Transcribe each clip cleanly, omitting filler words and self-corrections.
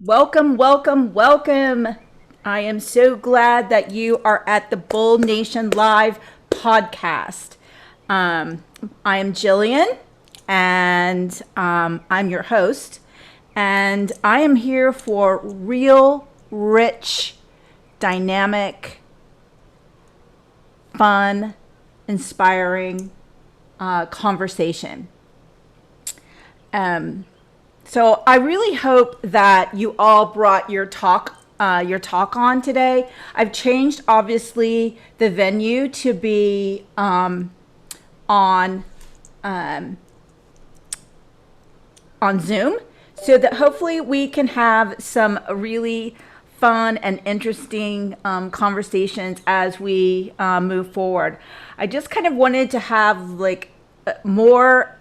Welcome, welcome, welcome. I am so glad that you are at the Bull Nation Live podcast. I am Jillian, and I'm your host. And I am here for real, rich, dynamic, fun, inspiring conversation. So I really hope that you all brought your talk on today. I've changed obviously the venue to be on um, on Zoom, so that hopefully we can have some really fun and interesting conversations as we move forward. I just kind of wanted to have like more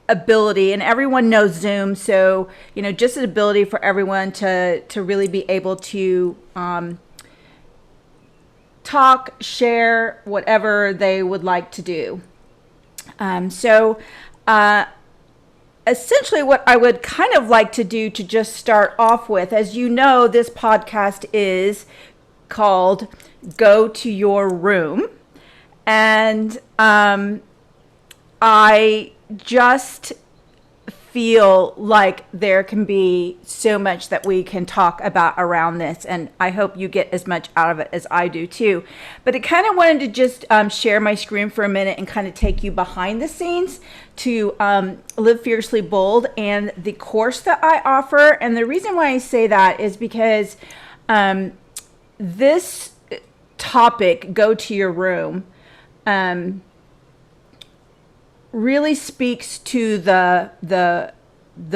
ability, and everyone knows Zoom, so just an ability for everyone to really be able to talk, share whatever they would like to do. So essentially what I would kind of like to do to just start off with, as you know, this podcast is called Go to Your Room. And I just feel like there can be so much that we can talk about around this, and I hope you get as much out of it as I do too. But I kind of wanted to just share my screen for a minute and kind of take you behind the scenes to Live Fiercely Bold and the course that I offer. And the reason why I say that is because this topic, Go to Your Room, really speaks to the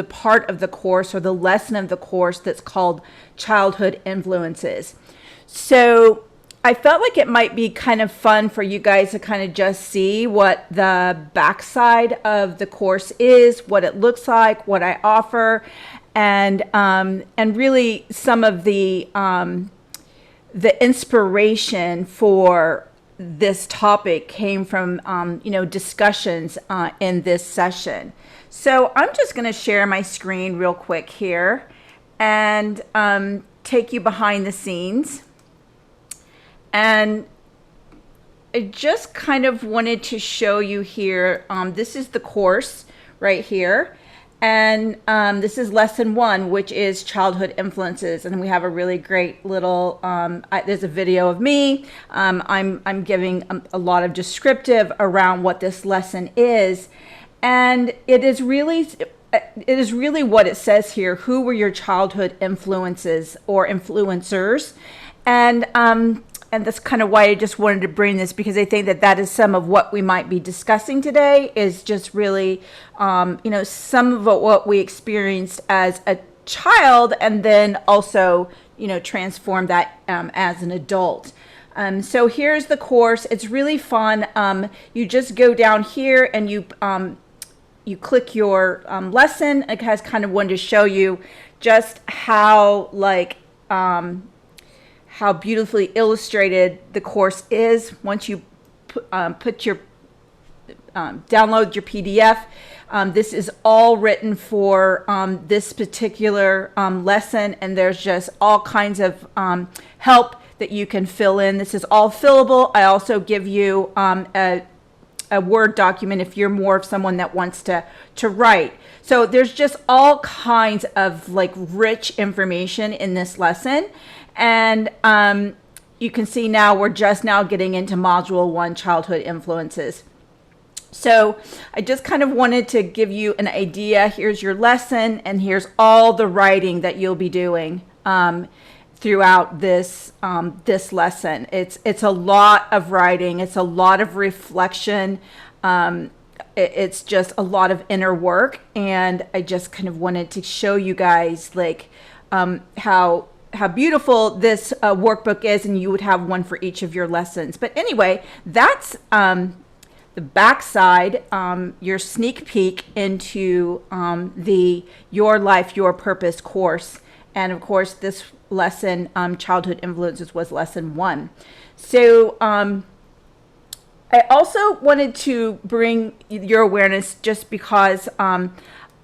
part of the course, or the lesson of the course, that's called childhood influences. So I felt like it might be kind of fun for you guys to kind of just see what the backside of the course is, what it looks like, what I offer, and really some of the inspiration for this topic came from discussions in this session. So I'm just going to share my screen real quick here and take you behind the scenes. And I just kind of wanted to show you here. This is the course right here. And this is lesson 1, which is childhood influences. And we have a really great little, there's a video of me. I'm giving a lot of descriptive around what this lesson is. And it is really what it says here. Who were your childhood influences or influencers? And that's kind of why I just wanted to bring this, because I think that is some of what we might be discussing today, is just really, some of what we experienced as a child, and then also, transform that as an adult. So here's the course. It's really fun. You just go down here and you click your lesson. I just kind of wanted to show you just how how beautifully illustrated the course is. Once you download your PDF, this is all written for this particular lesson, and there's just all kinds of help that you can fill in. This is all fillable. I also give you a Word document if you're more of someone that wants to write. So there's just all kinds of rich information in this lesson. And you can see now we're just now getting into Module 1, Childhood Influences. So I just kind of wanted to give you an idea. Here's your lesson, and here's all the writing that you'll be doing throughout this lesson. It's a lot of writing. It's a lot of reflection. It's just a lot of inner work. And I just kind of wanted to show you guys how beautiful this workbook is, and you would have one for each of your lessons. But anyway, that's the backside, your sneak peek into the Your Life, Your Purpose course. And of course, this lesson, Childhood Influences, was lesson 1. So I also wanted to bring your awareness, just because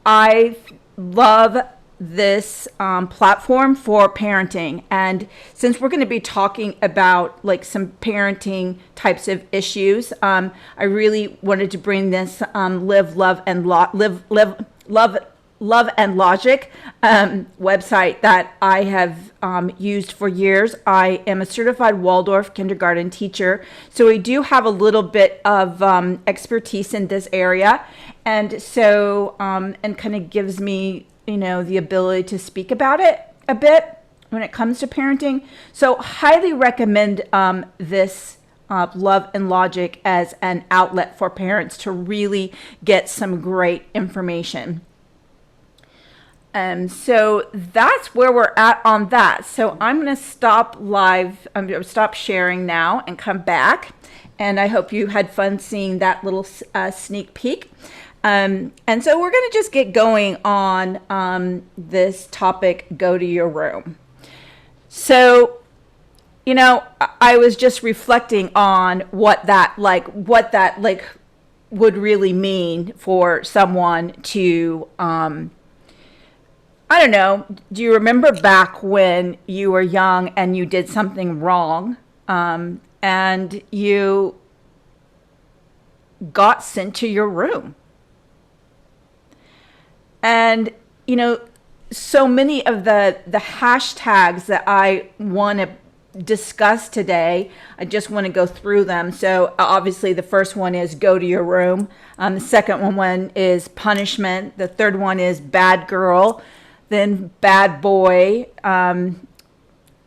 I love this platform for parenting. And since we're going to be talking about like some parenting types of issues, I really wanted to bring this Live, Love, and Love and Logic website that I have used for years. I am a certified Waldorf kindergarten teacher, so I do have a little bit of expertise in this area, and so and kind of gives me, the ability to speak about it a bit when it comes to parenting. So highly recommend this Love and Logic as an outlet for parents to really get some great information. So that's where we're at on that. So I'm going to stop live. I'm going to stop sharing now and come back. And I hope you had fun seeing that little sneak peek. And so we're going to just get going on this topic, go to your room. So, I was just reflecting on what that would really mean for someone to, I don't know, do you remember back when you were young and you did something wrong, and you got sent to your room? And, so many of the hashtags that I want to discuss today, I just want to go through them. So obviously the first one is go to your room. The second one is punishment. The third one is bad girl. Then bad boy,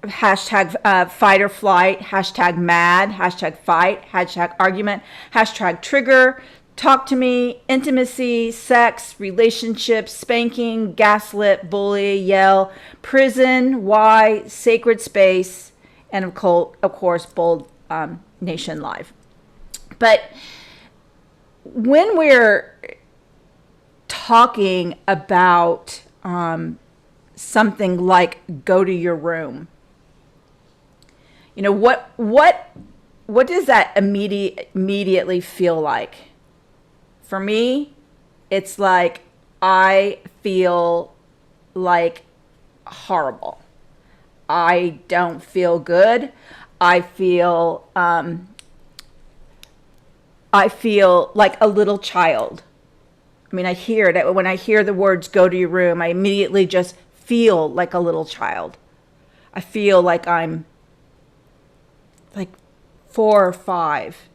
hashtag fight or flight, hashtag mad, hashtag fight, hashtag argument, hashtag trigger, talk to me, intimacy, sex, relationships, spanking, gaslit, bully, yell, prison, why, sacred space, and of course, Bold Nation Live. But when we're talking about something like go to your room, what does that immediately feel like? For me, it's like I feel like horrible. I don't feel good. I feel like a little child. I mean, I hear it. When I hear the words go to your room, I immediately just feel like a little child. I feel like I'm like 4 or 5.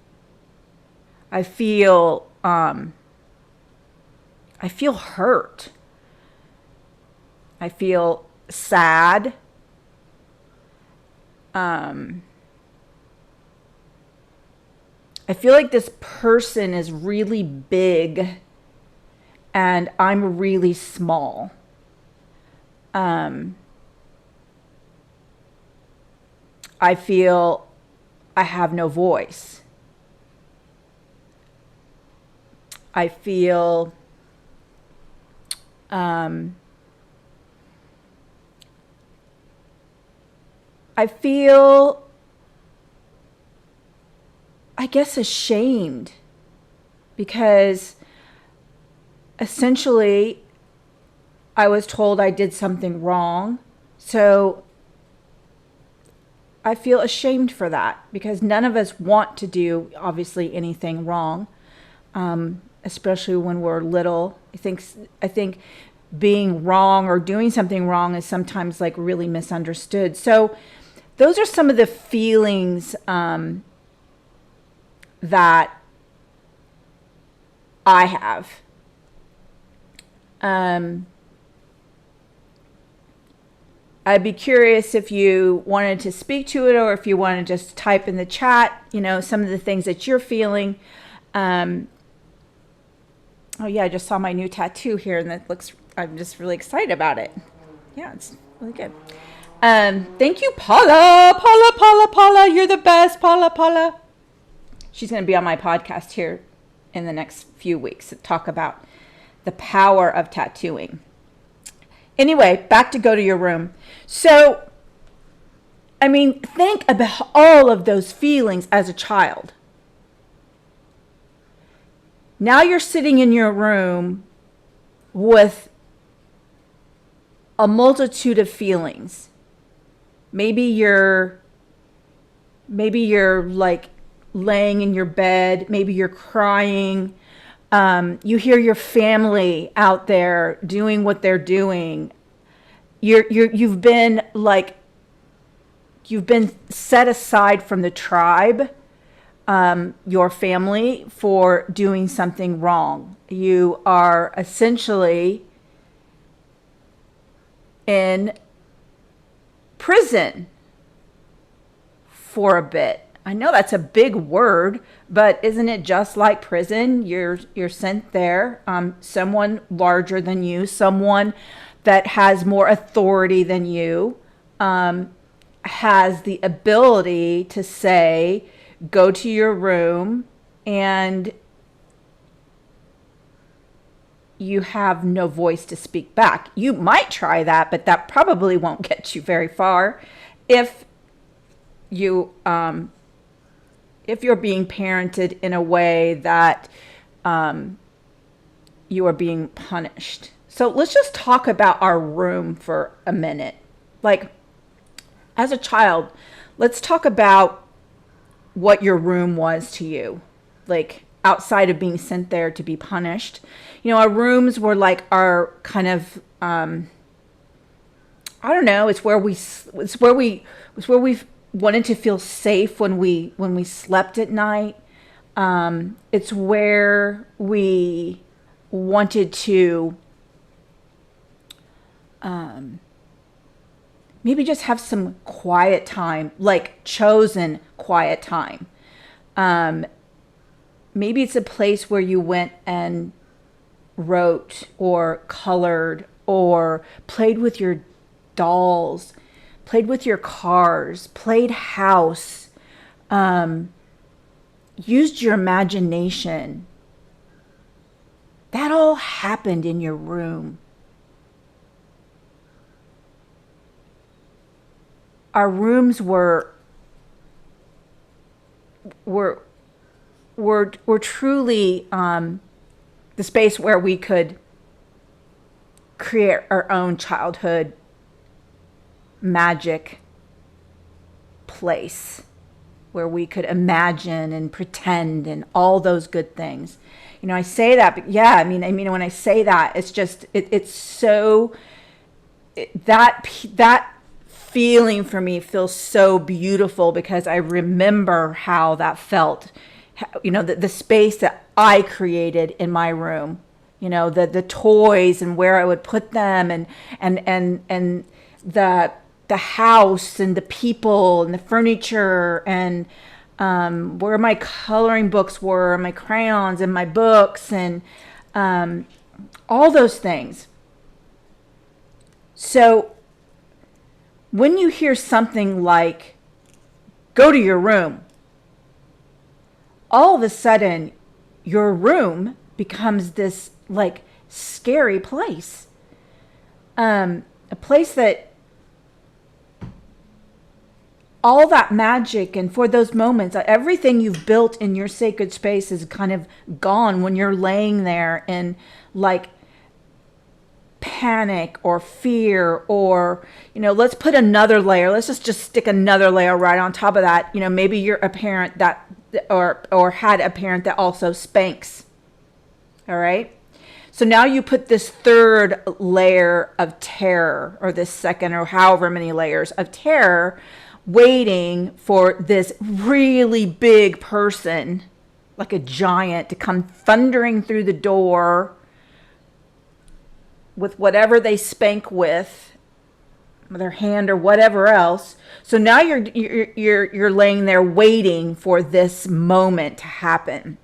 I feel hurt. I feel sad. I feel like this person is really big and I'm really small. I feel I have no voice. I feel I guess ashamed, because essentially I was told I did something wrong. So I feel ashamed for that, because none of us want to do obviously anything wrong, especially when we're little. I think being wrong or doing something wrong is sometimes like really misunderstood. So those are some of the feelings that I have. I'd be curious if you wanted to speak to it, or if you want to just type in the chat, some of the things that you're feeling. Oh yeah, I just saw my new tattoo here, and I'm just really excited about it. Yeah, it's really good. Thank you, Paula. Paula, you're the best, Paula. She's going to be on my podcast here in the next few weeks to talk about the power of tattooing. Anyway, back to go to your room. So, I mean, think about all of those feelings as a child. Now you're sitting in your room with a multitude of feelings. Maybe you're like laying in your bed, maybe you're crying. You hear your family out there doing what they're doing. You've been like, you've been set aside from the tribe, your family, for doing something wrong. You are essentially in prison for a bit. I know that's a big word, but isn't it just like prison? You're sent there. Someone larger than you, someone that has more authority than you, has the ability to say, go to your room, and you have no voice to speak back. You might try that, but that probably won't get you very far if you if you're being parented in a way that you are being punished. So let's just talk about our room for a minute. Like, as a child, let's talk about what your room was to you. Like, outside of being sent there to be punished. Our rooms were like our kind of, I don't know, it's where we wanted to feel safe when we slept at night. It's where we wanted to maybe just have some quiet time, like chosen quiet time. Maybe it's a place where you went and wrote or colored or played with your dolls, played with your cars, played house, used your imagination. That all happened in your room. Our rooms were truly the space where we could create our own childhood magic place, where we could imagine and pretend and all those good things. I say that, but yeah, I mean, when I say that, it's just, it's so, that feeling for me feels so beautiful, because I remember how that felt, the space that I created in my room, the toys and where I would put them, and the house and the people and the furniture, and where my coloring books were, my crayons and my books, and all those things. So when you hear something like, go to your room, all of a sudden your room becomes this like scary place. A place that all that magic, and for those moments, everything you've built in your sacred space is kind of gone when you're laying there in like panic or fear, or let's put another layer, let's just stick another layer right on top of that. Maybe you're a parent that or had a parent that also spanks. All right, so now you put this third layer of terror, or this second, or however many layers of terror, waiting for this really big person, like a giant, to come thundering through the door with whatever they spank with their hand or whatever else. So now you're laying there waiting for this moment to happen.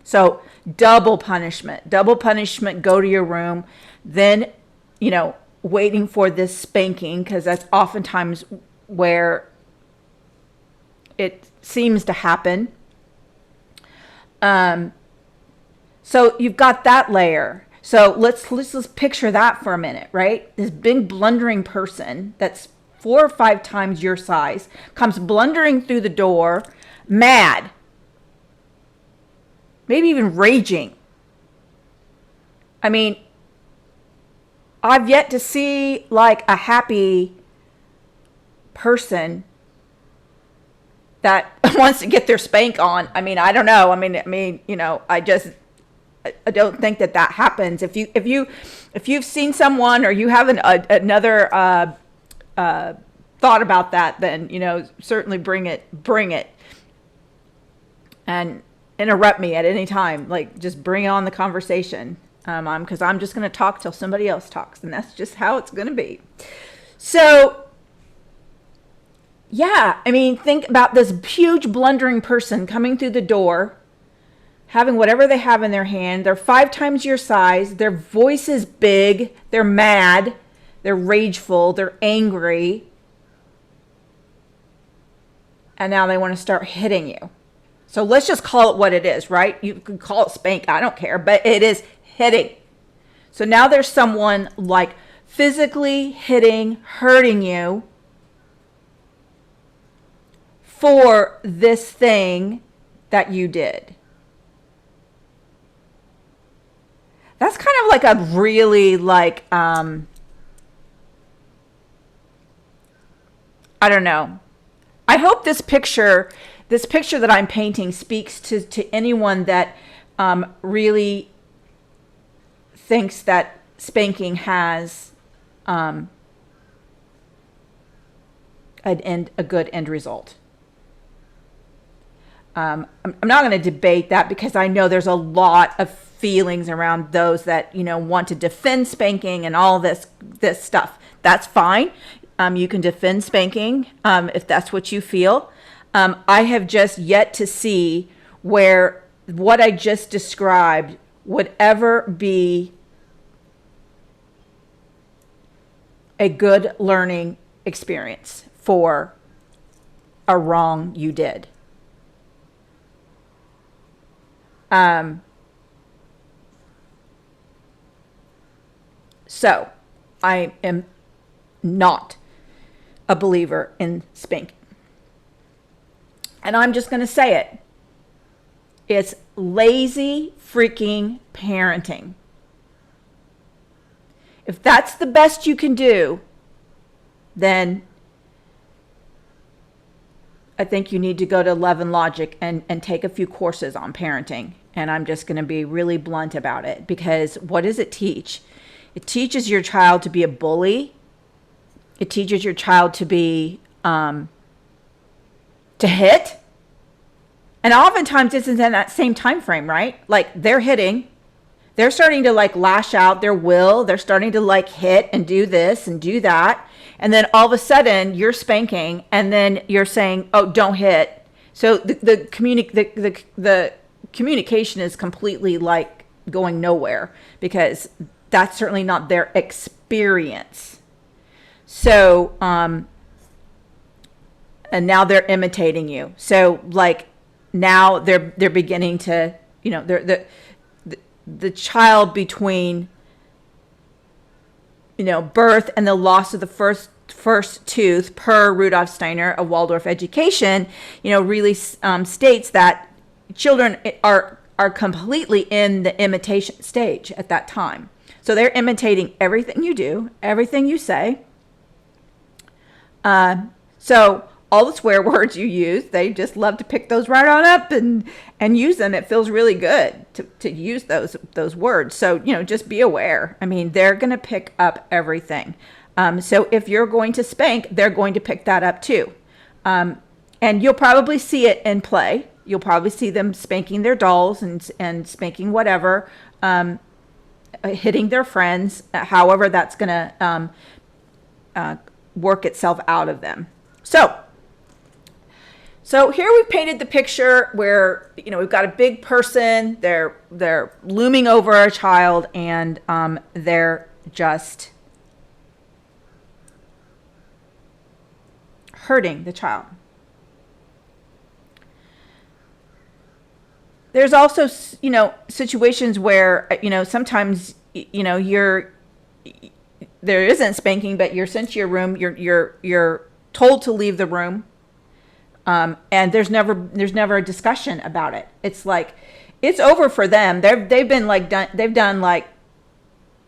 So double punishment, go to your room, then waiting for this spanking, because that's oftentimes where it seems to happen. So you've got that layer. So let's picture that for a minute, right? This big blundering person that's 4 or 5 times your size comes blundering through the door, mad, maybe even raging. I mean, I've yet to see like a happy person that wants to get their spank on. I mean, I don't know. I don't think that happens. If you've seen someone, or you have another thought about that, then certainly bring it, and interrupt me at any time. Like, just bring on the conversation, because I'm just going to talk till somebody else talks, and that's just how it's going to be. So yeah, I mean, think about this huge blundering person coming through the door, having whatever they have in their hand. They're 5 times your size. Their voice is big. They're mad. They're rageful. They're angry. And now they want to start hitting you. So let's just call it what it is, right? You can call it spank. I don't care. But it is hitting. So now there's someone like physically hitting, hurting you for this thing that you did. That's kind of like a really like, I don't know. I hope this picture that I'm painting speaks to anyone that really thinks that spanking has a good end result. I'm not going to debate that, because I know there's a lot of feelings around those that want to defend spanking and all this stuff. That's fine. You can defend spanking if that's what you feel. I have just yet to see where what I just described would ever be a good learning experience for a wrong you did. So I am not a believer in spanking. And I'm just going to say it. It's lazy freaking parenting. If that's the best you can do, then I think you need to go to Love and Logic and take a few courses on parenting. And I'm just going to be really blunt about it, because what does it teach? It teaches your child to be a bully. It teaches your child to be, to hit. And oftentimes it's in that same time frame, right? Like, they're hitting. They're starting to like lash out their will. They're starting to like hit and do this and do that. And then all of a sudden you're spanking, and then you're saying, oh, don't hit. So the communication is completely like going nowhere, because that's certainly not their experience. So, and now they're imitating you. So like now they're beginning to, the child between, birth and the loss of the first tooth, per Rudolf Steiner of Waldorf education, really states that children are completely in the imitation stage at that time. So they're imitating everything you do, everything you say. So all the swear words you use, they just love to pick those right on up and use them. It feels really good to use those words. So, just be aware. I mean, they're going to pick up everything. So if you're going to spank, they're going to pick that up too. And you'll probably see it in play. You'll probably see them spanking their dolls and spanking whatever, hitting their friends, however that's going to work itself out of them. So here we've painted the picture where, we've got a big person, they're looming over a child, and they're just hurting the child. There's also, situations where, sometimes, there isn't spanking, but you're sent to your room, you're told to leave the room. And there's never a discussion about it. It's like, it's over for them. They've been like done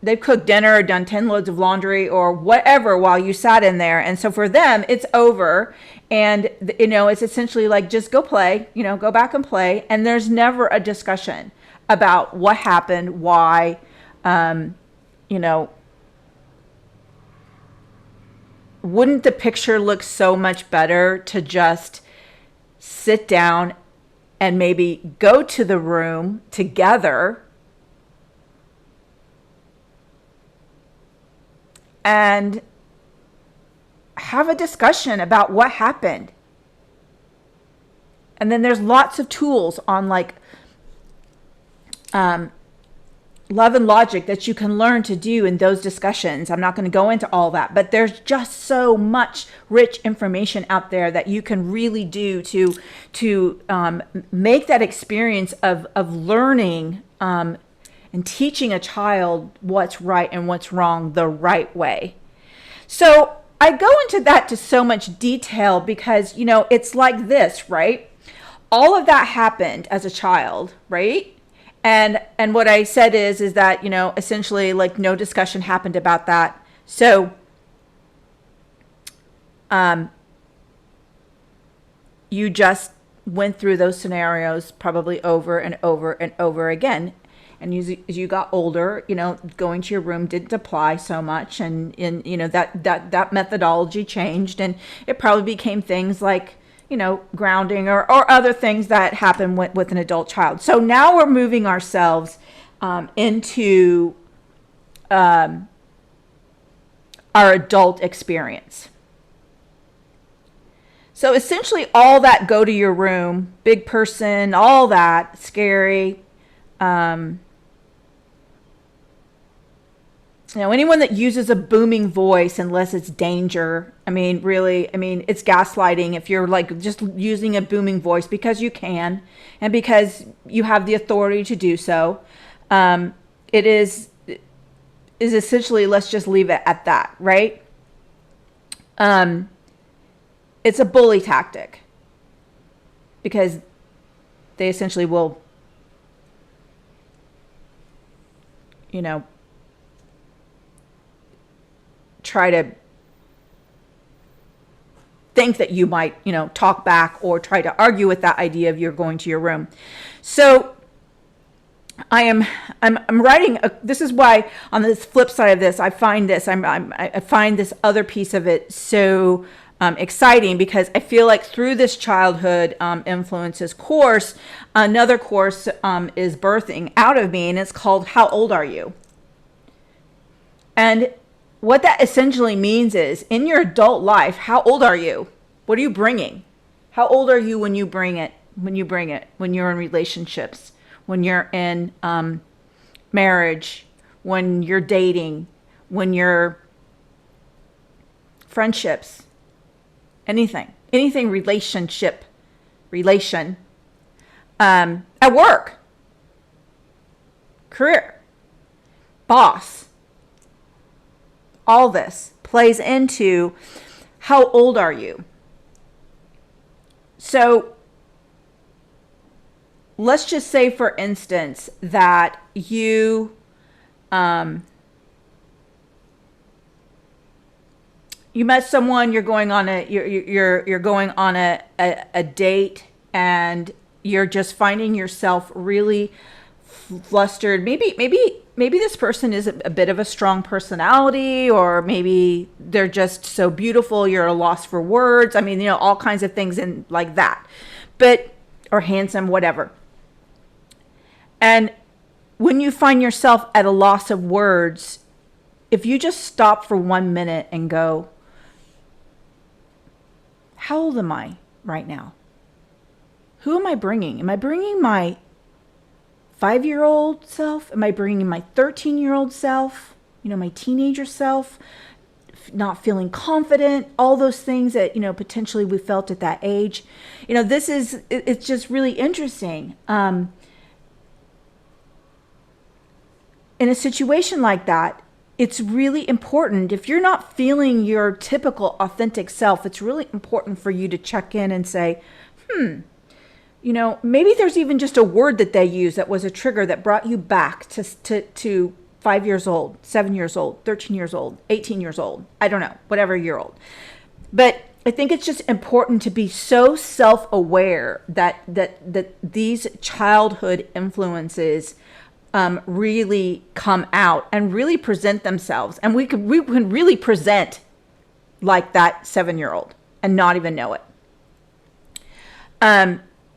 they've cooked dinner or done 10 loads of laundry or whatever while you sat in there. And so for them, it's over. And, it's essentially like, just go play, go back and play. And there's never a discussion about what happened, why, wouldn't the picture look so much better to just sit down and maybe go to the room together and have a discussion about what happened? And then there's lots of tools on Love and Logic that you can learn to do in those discussions. I'm not going to go into all that, but there's just so much rich information out there that you can really do to make that experience of learning and teaching a child what's right and what's wrong the right way. So I go into that to so much detail because, it's like this, right? All of that happened as a child, right? And what I said is that, essentially like no discussion happened about that. So, you just went through those scenarios probably over and over and over again. And as you got older, going to your room didn't apply so much. And that methodology changed, and it probably became things like, grounding or other things that happen with an adult child. So now we're moving ourselves into our adult experience. So essentially all that go to your room, big person, all that, scary. Anyone that uses a booming voice, unless it's danger, it's gaslighting if you're like just using a booming voice because you can and because you have the authority to do so. It is essentially, let's just leave it at that, right? It's a bully tactic because they essentially will, try to think that you might, talk back or try to argue with that idea of you're going to your room. So I'm writing. This is why on this flip side of this, I find this other piece of it so exciting, because I feel like through this childhood influences course, another course is birthing out of me, and it's called How Old Are You? And what that essentially means is, in your adult life, how old are you? What are you bringing? How old are you when you bring it? When you're in relationships, when you're in marriage, when you're dating, when you're friendships, anything relation, at work, career, boss. All this plays into how old are you? So let's just say, for instance, that you met someone, you're going on a date, and you're just finding yourself really flustered. Maybe this person is a bit of a strong personality, or maybe they're just so beautiful you're at a loss for words. All kinds of things in like that, or handsome, whatever. And when you find yourself at a loss of words, if you just stop for 1 minute and go, how old am I right now? Who am I bringing? Am I bringing my 5-year-old self? Am I bringing my 13-year-old self? My teenager self? Not feeling confident? All those things that, potentially we felt at that age. It's just really interesting. In a situation like that, it's really important. If you're not feeling your typical authentic self, it's really important for you to check in and say, maybe there's even just a word that they use that was a trigger that brought you back to 5 years old, 7 years old, 13 years old, 18 years old. I don't know, whatever year old. But I think it's just important to be so self-aware that these childhood influences really come out and really present themselves, and we can really present like that 7-year-old and not even know it.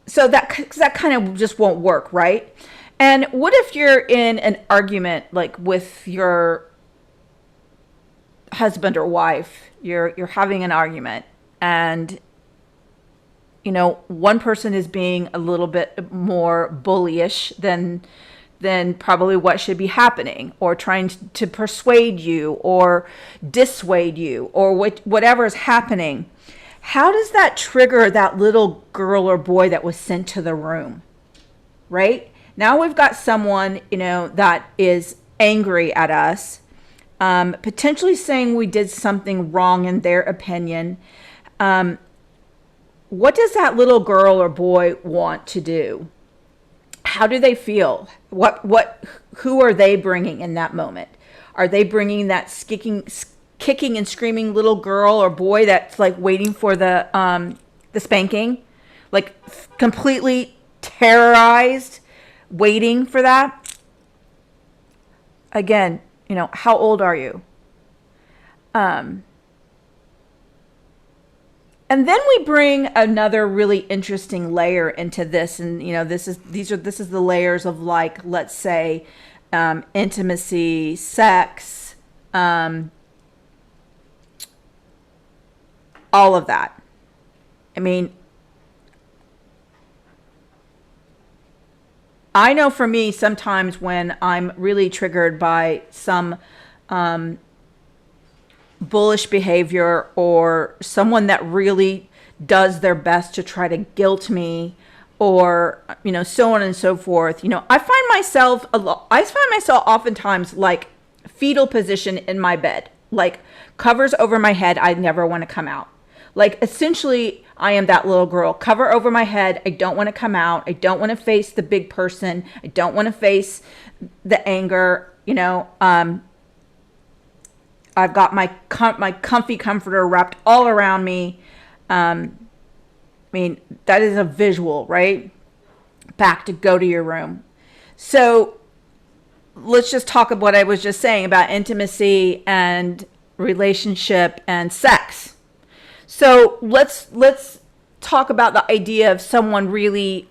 So that kind of just won't work, right? And what if you're in an argument, like with your husband or wife? You're having an argument, and one person is being a little bit more bullyish than probably what should be happening, or trying to persuade you or dissuade you, or whatever is happening. How does that trigger that little girl or boy that was sent to the room, right? Now we've got someone, that is angry at us, potentially saying we did something wrong in their opinion. What does that little girl or boy want to do? How do they feel? Who are they bringing in that moment? Are they bringing that kicking and screaming little girl or boy that's like waiting for the spanking, like completely terrorized, waiting for that? Again, how old are you? And then we bring another really interesting layer into this, and this is the layers of, like, let's say, intimacy, sex, all of that. I mean, I know for me, sometimes when I'm really triggered by some bullish behavior, or someone that really does their best to try to guilt me, or so on and so forth, I find myself oftentimes like fetal position in my bed, like covers over my head. I never want to come out. Like, essentially, I am that little girl, cover over my head. I don't want to come out. I don't want to face the big person. I don't want to face the anger. I've got my comfy comforter wrapped all around me. I mean, that is a visual, right? Back to go to your room. So let's just talk about what I was just saying about intimacy and relationship and sex. So let's talk about the idea of someone really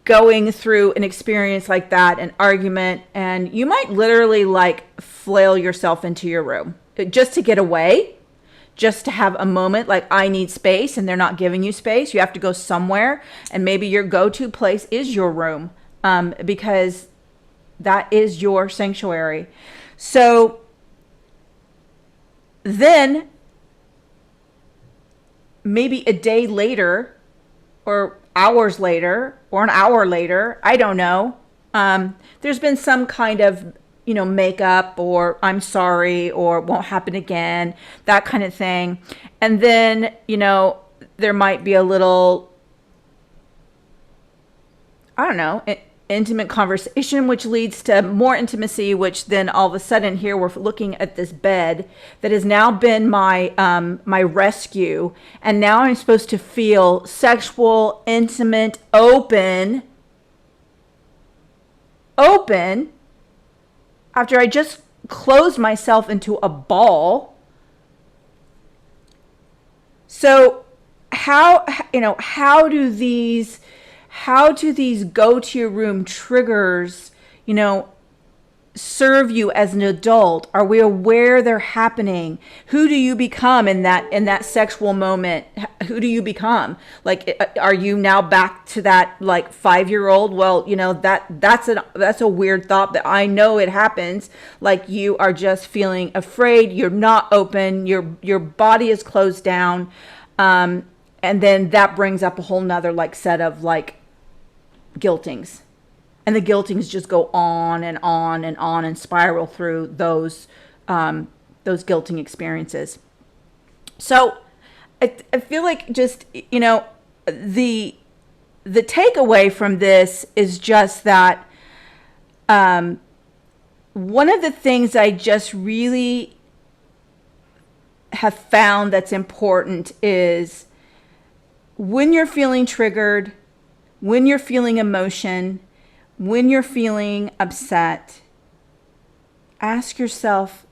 going through an experience like that, an argument, and you might literally like flail yourself into your room just to get away, just to have a moment, like, I need space, and they're not giving you space. You have to go somewhere, and maybe your go-to place is your room, because that is your sanctuary. So then maybe a day later, or hours later, or an hour later, I don't know, there's been some kind of makeup, or I'm sorry, or won't happen again, that kind of thing. And then there might be a little, I don't know, intimate conversation, which leads to more intimacy, which then all of a sudden, here we're looking at this bed that has now been my my rescue, and now I'm supposed to feel sexual, intimate, open after I just closed myself into a ball. So how do these go to your room triggers, serve you as an adult? Are we aware they're happening? Who do you become in that sexual moment? Who do you become? Like, are you now back to that, like, 5-year-old? Well, that's a weird thought, but I know it happens. Like, you are just feeling afraid. You're not open. Your body is closed down. And then that brings up a whole nother, like, set of, like, guiltings. And the guiltings just go on and on and on and spiral through those guilting experiences. So I feel like just, the takeaway from this is just that one of the things I just really have found that's important is when you're feeling triggered, when you're feeling emotion, when you're feeling upset, ask yourself,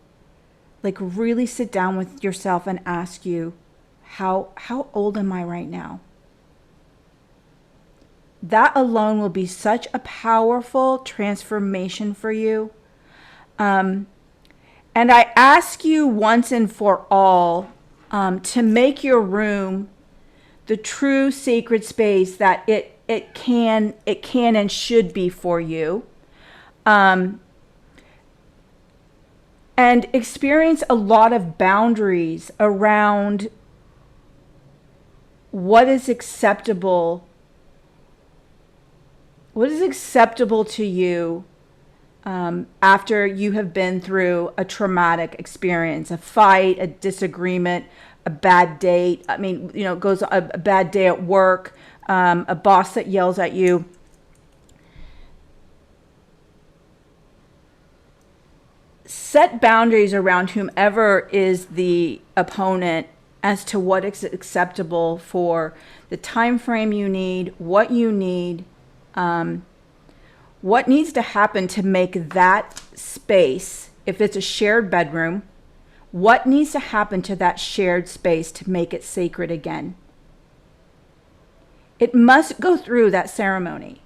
like really sit down with yourself and ask you, how old am I right now? That alone will be such a powerful transformation for you. And I ask you once and for all to make your room the true sacred space that it can and should be for you. And experience a lot of boundaries around what is acceptable to you after you have been through a traumatic experience, a fight, a disagreement, a bad date. I mean, it goes a bad day at work, a boss that yells at you. Set boundaries around whomever is the opponent as to what is acceptable for the time frame you need, what you need, what needs to happen to make that space, if it's a shared bedroom, what needs to happen to that shared space to make it sacred again? It must go through that ceremony.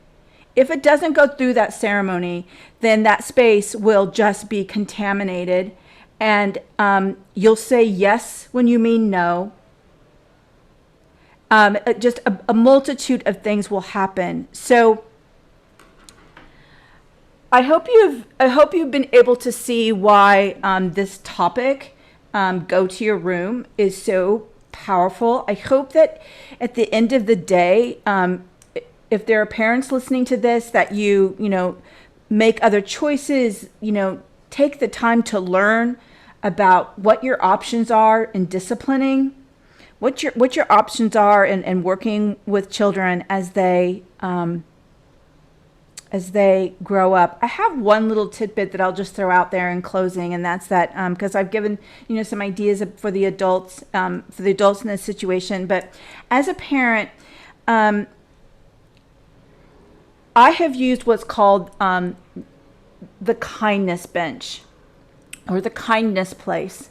If it doesn't go through that ceremony, then that space will just be contaminated, and you'll say yes when you mean no. Just a multitude of things will happen. So I hope you've been able to see why this topic, go to your room, is so powerful. I hope that at the end of the day, if there are parents listening to this, that you make other choices, take the time to learn about what your options are in disciplining, what your options are in working with children as they grow up. I have one little tidbit that I'll just throw out there in closing, and that's that because I've given some ideas for the adults in this situation. But as a parent, I have used what's called the kindness bench or the kindness place.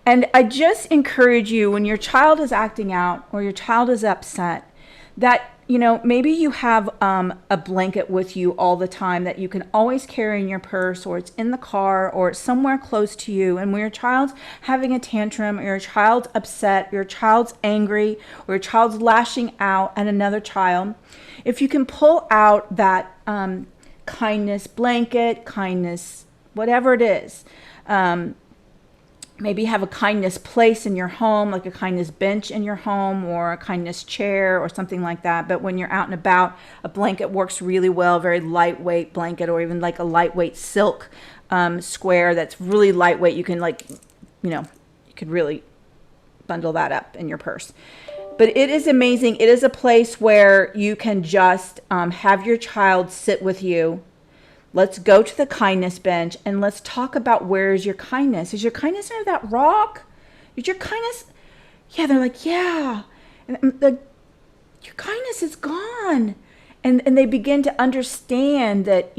And I just encourage you, when your child is acting out or your child is upset, that maybe you have a blanket with you all the time that you can always carry in your purse, or it's in the car, or it's somewhere close to you. And when your child's having a tantrum, or your child's upset, or your child's angry, or your child's lashing out at another child, if you can pull out that kindness blanket, kindness, whatever it is, maybe have a kindness place in your home, like a kindness bench in your home, or a kindness chair or something like that. But when you're out and about, a blanket works really well, very lightweight blanket, or even like a lightweight silk square that's really lightweight. You can you could really bundle that up in your purse. But it is amazing. It is a place where you can just have your child sit with you. Let's go to the kindness bench and let's talk about, where is your kindness? Is your kindness under that rock? Is your kindness? Yeah, they're like, yeah. And your kindness is gone. And they begin to understand that,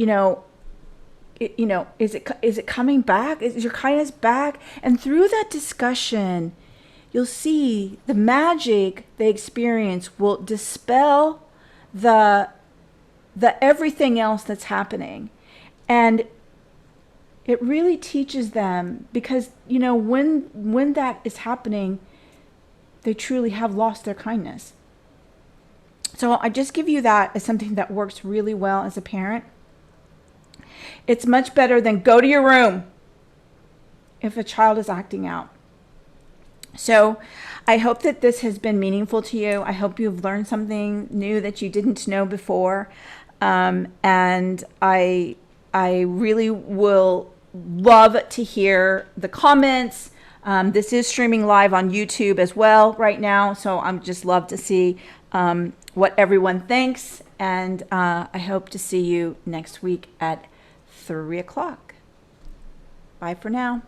is it coming back? Is your kindness back? And through that discussion, you'll see the magic they experience will dispel the everything else that's happening. And it really teaches them, because, when that is happening, they truly have lost their kindness. So I just give you that as something that works really well as a parent. It's much better than go to your room if a child is acting out. So I hope that this has been meaningful to you. I hope you've learned something new that you didn't know before. And I really will love to hear the comments. This is streaming live on YouTube as well right now. So I'm just love to see what everyone thinks. And I hope to see you next week at 3 o'clock. Bye for now.